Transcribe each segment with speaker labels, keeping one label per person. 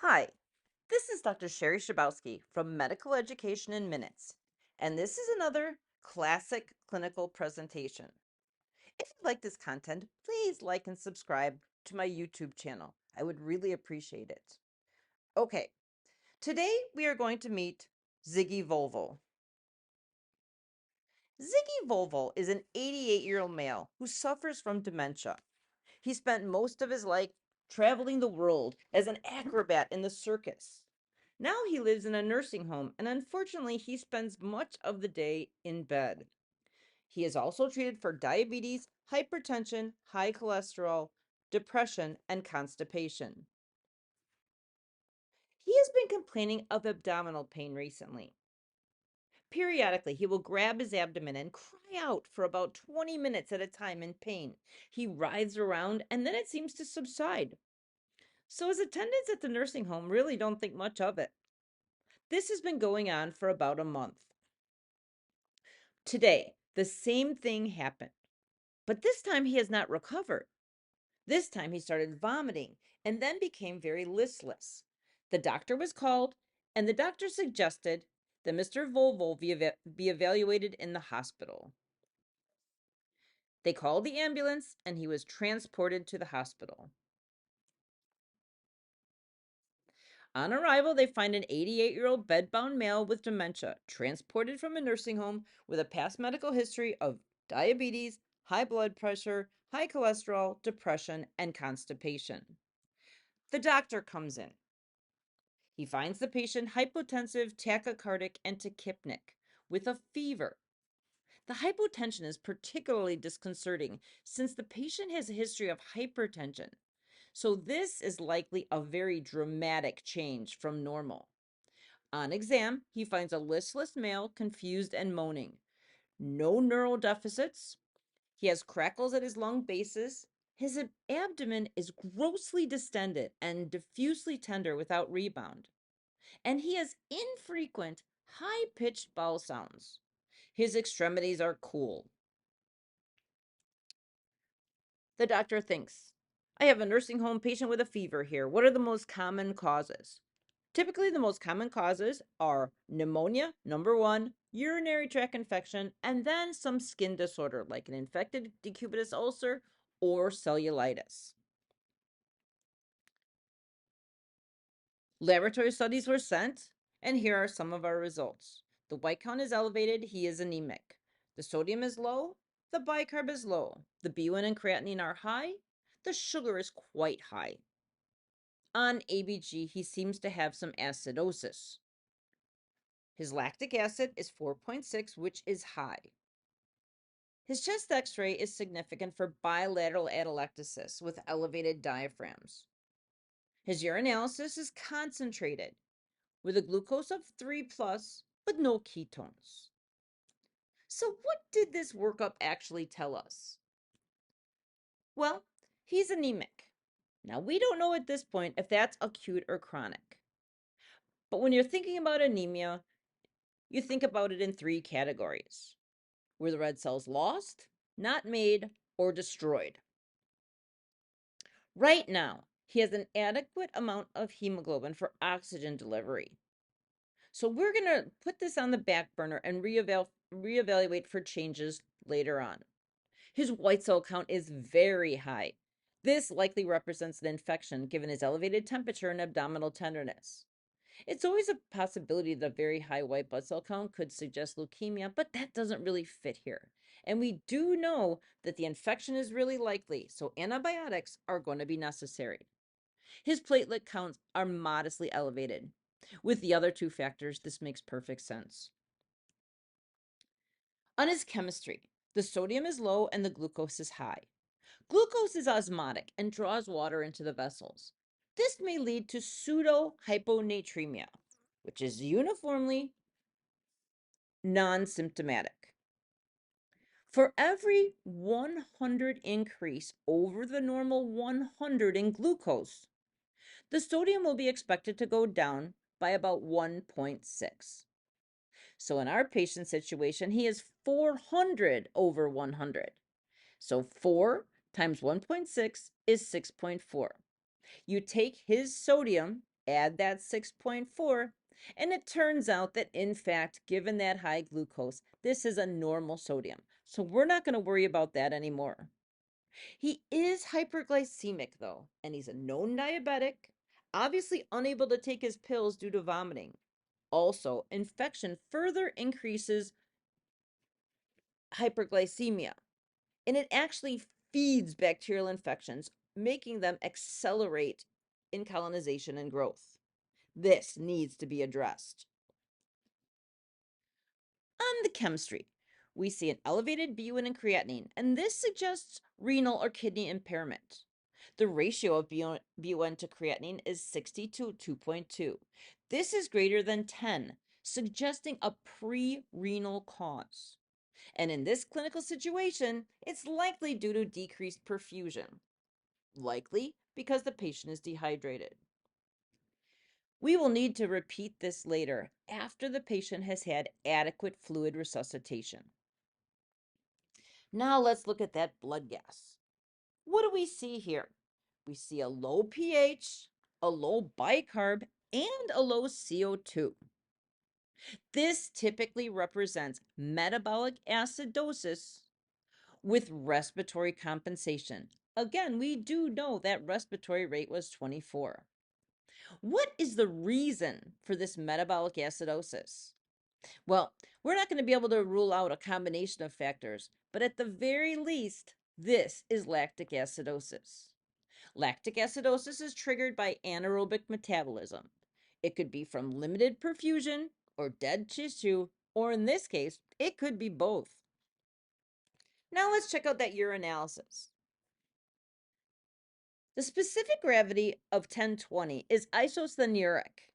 Speaker 1: Hi, this is Dr. Sherry Shabowski from Medical Education in Minutes, and this is another classic clinical presentation. If you like this content, please like and subscribe to my YouTube channel. I would really appreciate it. Okay, today we are going to meet Ziggy Volvo. Ziggy Volvo is an 88-year-old male who suffers from dementia. He spent most of his life traveling the world as an acrobat in the circus. Now he lives in a nursing home, and unfortunately, he spends much of the day in bed. He is also treated for diabetes, hypertension, high cholesterol, depression, and constipation. He has been complaining of abdominal pain recently. Periodically, he will grab his abdomen and cry out for about 20 minutes at a time in pain. He writhes around and then it seems to subside. So his attendants at the nursing home really don't think much of it. This has been going on for about a month. Today, the same thing happened, but this time he has not recovered. This time he started vomiting and then became very listless. The doctor was called, and the doctor suggested that Mr. Volvo be evaluated in the hospital. They called the ambulance, and he was transported to the hospital. On arrival, they find an 88-year-old bedbound male with dementia, transported from a nursing home with a past medical history of diabetes, high blood pressure, high cholesterol, depression, and constipation. The doctor comes in. He finds the patient hypotensive, tachycardic, and tachypnic with a fever. The hypotension is particularly disconcerting since the patient has a history of hypertension. So this is likely a very dramatic change from normal. On exam, he finds a listless male, confused and moaning. No neural deficits. He has crackles at his lung bases. His abdomen is grossly distended and diffusely tender without rebound. And he has infrequent, high pitched bowel sounds. His extremities are cool. The doctor thinks, I have a nursing home patient with a fever here. What are the most common causes? Typically, the most common causes are pneumonia, number one, urinary tract infection, and then some skin disorder like an infected decubitus ulcer or cellulitis. Laboratory studies were sent, and here are some of our results. The white count is elevated, he is anemic. The sodium is low, the bicarb is low. The BUN and creatinine are high, the sugar is quite high. On ABG, he seems to have some acidosis. His lactic acid is 4.6, which is high. His chest x-ray is significant for bilateral atelectasis with elevated diaphragms. His urinalysis is concentrated with a glucose of 3 plus, but no ketones. So what did this workup actually tell us? Well, he's anemic. Now, we don't know at this point if that's acute or chronic. But when you're thinking about anemia, you think about it in three categories. Were the red cells lost, not made, or destroyed? Right now, he has an adequate amount of hemoglobin for oxygen delivery. So we're going to put this on the back burner and reevaluate for changes later on. His white cell count is very high. This likely represents an infection given his elevated temperature and abdominal tenderness. It's always a possibility that a very high white blood cell count could suggest leukemia, but that doesn't really fit here. And we do know that the infection is really likely, so antibiotics are going to be necessary. His platelet counts are modestly elevated. With the other two factors, this makes perfect sense. On his chemistry, the sodium is low and the glucose is high. Glucose is osmotic and draws water into the vessels. This may lead to pseudo-hyponatremia, which is uniformly non-symptomatic. For every 100 increase over the normal 100 in glucose, the sodium will be expected to go down by about 1.6. So in our patient situation, he is 400 over 100. So 4 times 1.6 is 6.4. You take his sodium Add that 6.4, and it turns out that, in fact, given that high glucose, this is a normal sodium. So we're not going to worry about that anymore. He is hyperglycemic, though, and he's a known diabetic, obviously unable to take his pills due to vomiting. Also, infection further increases hyperglycemia, and it actually feeds bacterial infections, making them accelerate in colonization and growth. This needs to be addressed. On the chemistry, we see an elevated BUN and creatinine, and this suggests renal or kidney impairment. The ratio of BUN to creatinine is 60 to 2.2. This is greater than 10, suggesting a pre-renal cause. And in this clinical situation, it's likely due to decreased perfusion, likely because the patient is dehydrated. We will need to repeat this later after the patient has had adequate fluid resuscitation. Now let's look at that blood gas. What do we see here? We see a low pH, a low bicarb, and a low CO2. This typically represents metabolic acidosis with respiratory compensation. Again, we do know that respiratory rate was 24. What is the reason for this metabolic acidosis? Well, we're not going to be able to rule out a combination of factors, but at the very least, this is lactic acidosis. Lactic acidosis is triggered by anaerobic metabolism. It could be from limited perfusion or dead tissue, or in this case, it could be both. Now let's check out that urinalysis. The specific gravity of 1020 is isothenuric.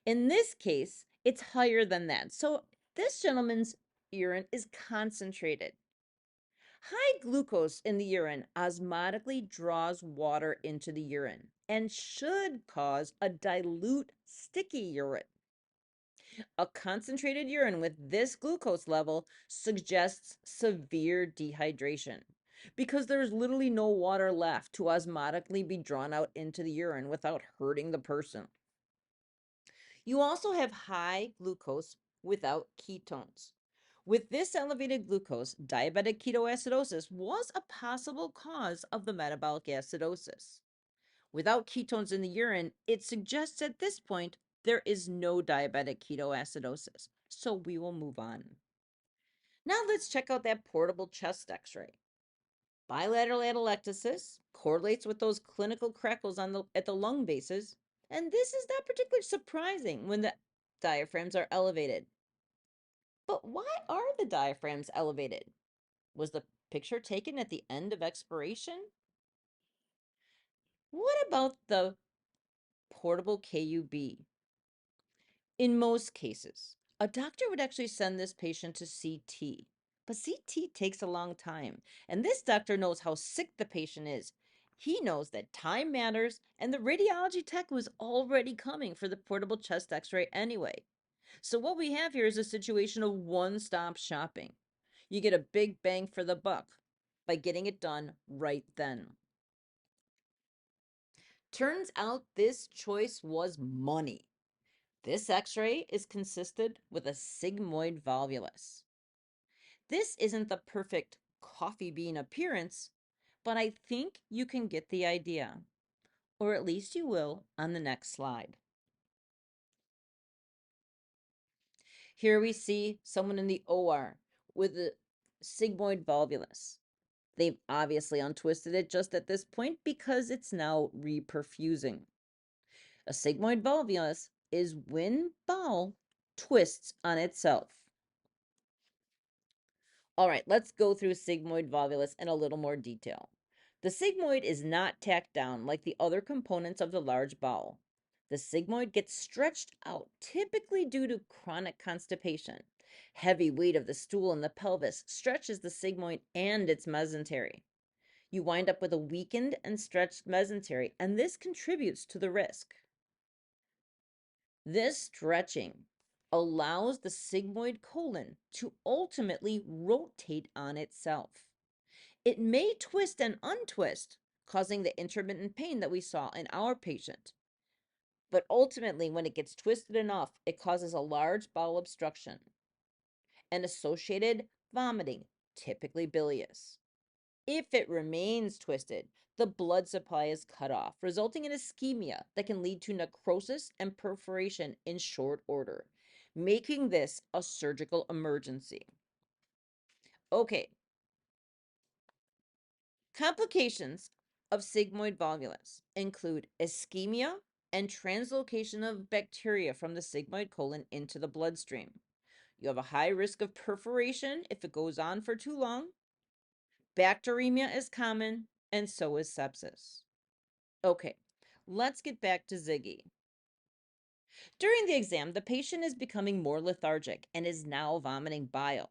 Speaker 1: In this case, it's higher than that. So this gentleman's urine is concentrated. High glucose in the urine osmotically draws water into the urine and should cause a dilute, sticky urine. A concentrated urine with this glucose level suggests severe dehydration because there's literally no water left to osmotically be drawn out into the urine without hurting the person. You also have high glucose without ketones. With this elevated glucose, diabetic ketoacidosis was a possible cause of the metabolic acidosis. Without ketones in the urine, it suggests at this point there is no diabetic ketoacidosis. So we will move on. Now let's check out that portable chest x-ray. Bilateral atelectasis correlates with those clinical crackles at the lung bases, and this is not particularly surprising when the diaphragms are elevated. But why are the diaphragms elevated? Was the picture taken at the end of expiration? What about the portable KUB? In most cases, a doctor would actually send this patient to CT, but CT takes a long time, and this doctor knows how sick the patient is. He knows that time matters, and the radiology tech was already coming for the portable chest x-ray anyway. So what we have here is a situation of one-stop shopping. You get a big bang for the buck by getting it done right then. Turns out this choice was money. This x-ray is consisted with a sigmoid volvulus. This isn't the perfect coffee bean appearance, but I think you can get the idea, or at least you will on the next slide. Here we see someone in the OR with a sigmoid volvulus. They've obviously untwisted it just at this point because it's now reperfusing. A sigmoid volvulus is when bowel twists on itself. All right, let's go through sigmoid volvulus in a little more detail. The sigmoid is not tacked down like the other components of the large bowel. The sigmoid gets stretched out, typically due to chronic constipation. Heavy weight of the stool in the pelvis stretches the sigmoid and its mesentery. You wind up with a weakened and stretched mesentery, and this contributes to the risk. This stretching allows the sigmoid colon to ultimately rotate on itself. It may twist and untwist, causing the intermittent pain that we saw in our patient. But ultimately, when it gets twisted enough, it causes a large bowel obstruction and associated vomiting, typically bilious. If it remains twisted, the blood supply is cut off, resulting in ischemia that can lead to necrosis and perforation in short order, making this a surgical emergency. Okay, complications of sigmoid volvulus include ischemia and translocation of bacteria from the sigmoid colon into the bloodstream. You have a high risk of perforation if it goes on for too long. Bacteremia is common, and so is sepsis. Okay, let's get back to Ziggy. During the exam, the patient is becoming more lethargic and is now vomiting bile.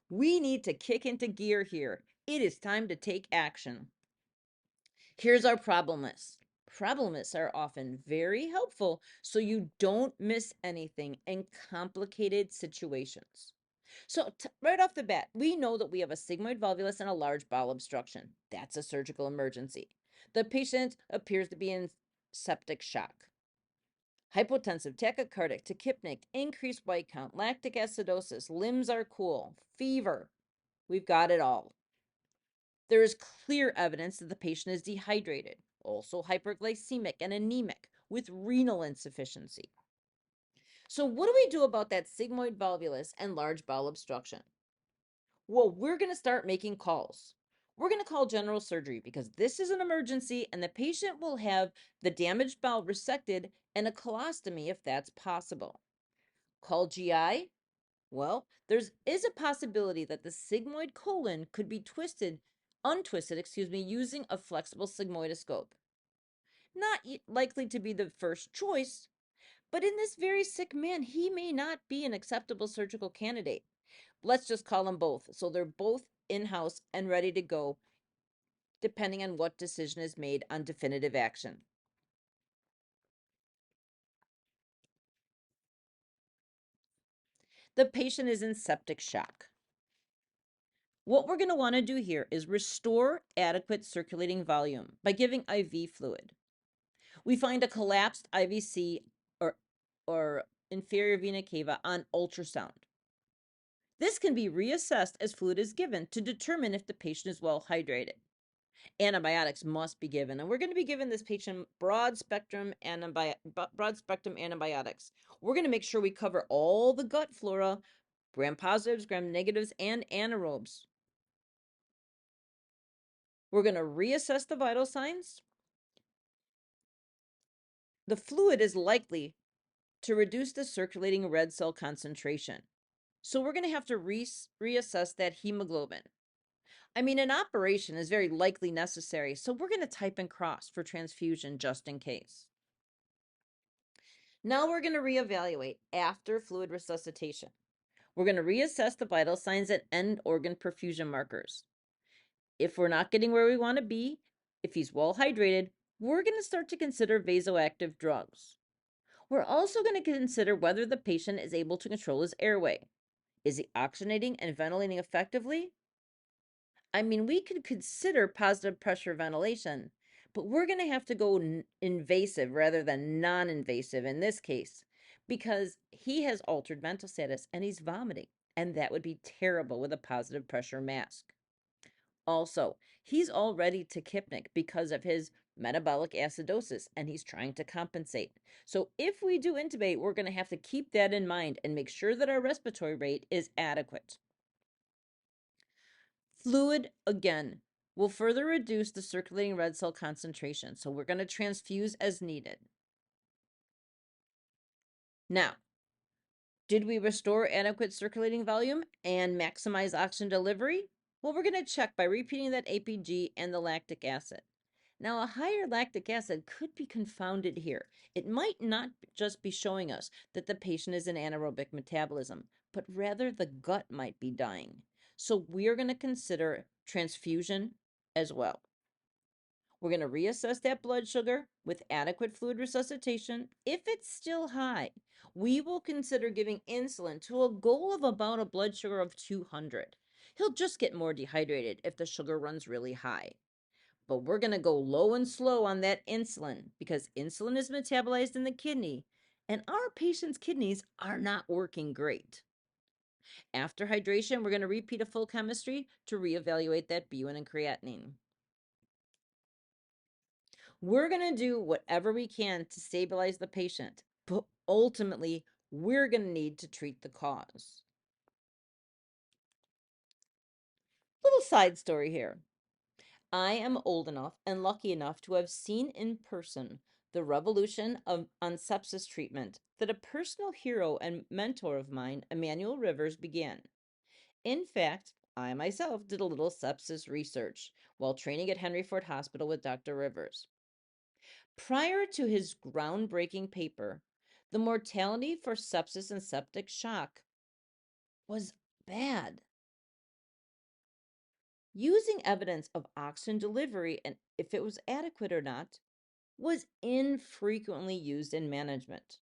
Speaker 1: We need to kick into gear here. It is time to take action. Here's our problem list. Problem lists are often very helpful so you don't miss anything in complicated situations. So, right off the bat, we know that we have a sigmoid volvulus and a large bowel obstruction. That's a surgical emergency. The patient appears to be in septic shock. Hypotensive, tachycardic, tachypnic, increased white count, lactic acidosis, limbs are cool, fever. We've got it all. There is clear evidence that the patient is dehydrated, also hyperglycemic and anemic with renal insufficiency. So, what do we do about that sigmoid volvulus and large bowel obstruction? Well, we're going to start making calls. We're going to call general surgery because this is an emergency and the patient will have the damaged bowel resected and a colostomy if that's possible. Call GI. Well, there is a possibility that the sigmoid colon could be untwisted, using a flexible sigmoidoscope. Not likely to be the first choice, but in this very sick man, he may not be an acceptable surgical candidate. Let's just call them both. So they're both in-house and ready to go, depending on what decision is made on definitive action. The patient is in septic shock. What we're going to want to do here is restore adequate circulating volume by giving IV fluid. We find a collapsed IVC or inferior vena cava on ultrasound. This can be reassessed as fluid is given to determine if the patient is well hydrated. Antibiotics must be given, and we're going to be giving this patient broad spectrum antibiotics. We're going to make sure we cover all the gut flora, gram positives, gram negatives, and anaerobes. We're going to reassess the vital signs. The fluid is likely to reduce the circulating red cell concentration. So we're going to have to reassess that hemoglobin. I mean, an operation is very likely necessary, so we're going to type in cross for transfusion just in case. Now we're going to reevaluate after fluid resuscitation. We're going to reassess the vital signs and end organ perfusion markers. If we're not getting where we want to be, if he's well hydrated, we're going to start to consider vasoactive drugs. We're also going to consider whether the patient is able to control his airway. Is he oxygenating and ventilating effectively? I mean, we could consider positive pressure ventilation, but we're going to have to go invasive rather than non-invasive in this case because he has altered mental status and he's vomiting, and that would be terrible with a positive pressure mask. Also, he's already tachypnic because of his metabolic acidosis and he's trying to compensate. So if we do intubate, we're going to have to keep that in mind and make sure that our respiratory rate is adequate. Fluid, again, will further reduce the circulating red cell concentration, so we're going to transfuse as needed. Now, did we restore adequate circulating volume and maximize oxygen delivery? Well, we're going to check by repeating that APG and the lactic acid. Now, a higher lactic acid could be confounded here. It might not just be showing us that the patient is in anaerobic metabolism, but rather the gut might be dying. So we are going to consider transfusion as well. We're going to reassess that blood sugar with adequate fluid resuscitation. If it's still high, we will consider giving insulin to a goal of about a blood sugar of 200. He'll just get more dehydrated if the sugar runs really high. But we're going to go low and slow on that insulin because insulin is metabolized in the kidney, and our patient's kidneys are not working great. After hydration, we're going to repeat a full chemistry to reevaluate that BUN and creatinine. We're going to do whatever we can to stabilize the patient, but ultimately, we're going to need to treat the cause. Little side story here. I am old enough and lucky enough to have seen in person the revolution on sepsis treatment that a personal hero and mentor of mine, Emmanuel Rivers, began. In fact, I myself did a little sepsis research while training at Henry Ford Hospital with Dr. Rivers. Prior to his groundbreaking paper, the mortality for sepsis and septic shock was bad. Using evidence of oxygen delivery and if it was adequate or not was infrequently used in management.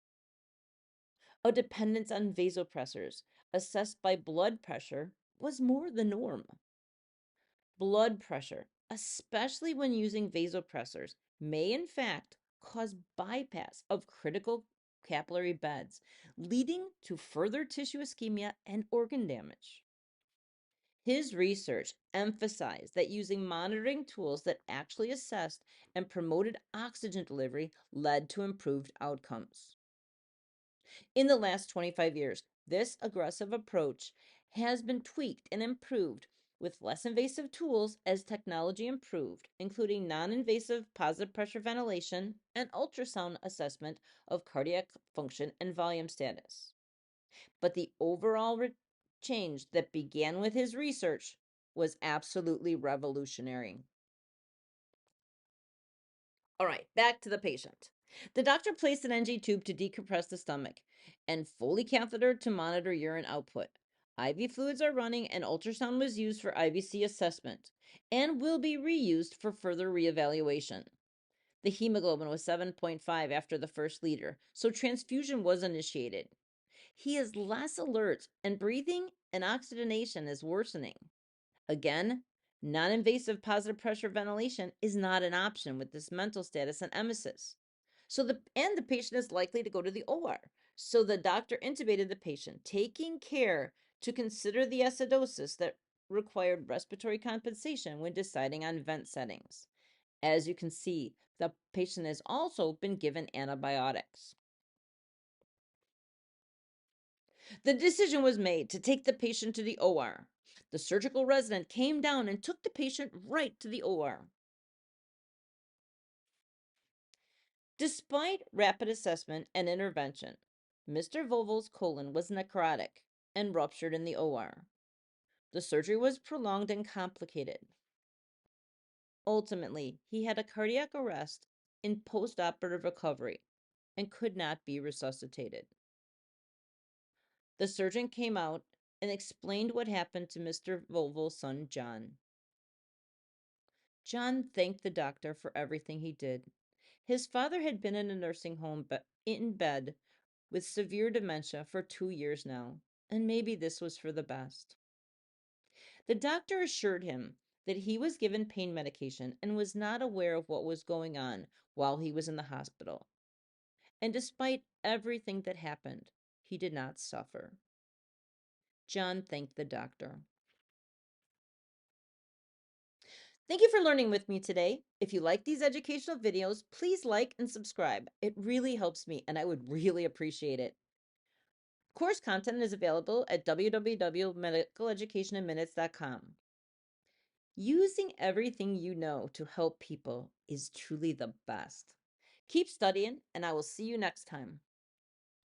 Speaker 1: A dependence on vasopressors assessed by blood pressure was more the norm. Blood pressure, especially when using vasopressors, may in fact cause bypass of critical capillary beds, leading to further tissue ischemia and organ damage. His research emphasized that using monitoring tools that actually assessed and promoted oxygen delivery led to improved outcomes. In the last 25 years, this aggressive approach has been tweaked and improved with less invasive tools as technology improved, including non invasive positive pressure ventilation and ultrasound assessment of cardiac function and volume status. But the overall change that began with his research was absolutely revolutionary. All right, back to the patient. The doctor placed an NG tube to decompress the stomach and Foley catheter to monitor urine output. IV fluids are running and ultrasound was used for IVC assessment and will be reused for further reevaluation. The hemoglobin was 7.5 after the first liter, so transfusion was initiated. He is less alert and breathing and oxygenation is worsening. Again, non-invasive positive pressure ventilation is not an option with this mental status and emesis. The patient is likely to go to the OR. So the doctor intubated the patient, taking care to consider the acidosis that required respiratory compensation when deciding on vent settings. As you can see, the patient has also been given antibiotics. The decision was made to take the patient to the OR. The surgical resident came down and took the patient right to the OR. Despite rapid assessment and intervention, Mr. Volvul's colon was necrotic and ruptured in the OR. The surgery was prolonged and complicated. Ultimately, he had a cardiac arrest in postoperative recovery and could not be resuscitated. The surgeon came out and explained what happened to Mr. Volvul's son, John. John thanked the doctor for everything he did. His father had been in a nursing home in bed with severe dementia for 2 years now, and maybe this was for the best. The doctor assured him that he was given pain medication and was not aware of what was going on while he was in the hospital. And despite everything that happened, he did not suffer. John thanked the doctor. Thank you for learning with me today. If you like these educational videos, please like and subscribe. It really helps me and I would really appreciate it. Course content is available at www.medicaleducationinminutes.com. Using everything you know to help people is truly the best. Keep studying, and I will see you next time.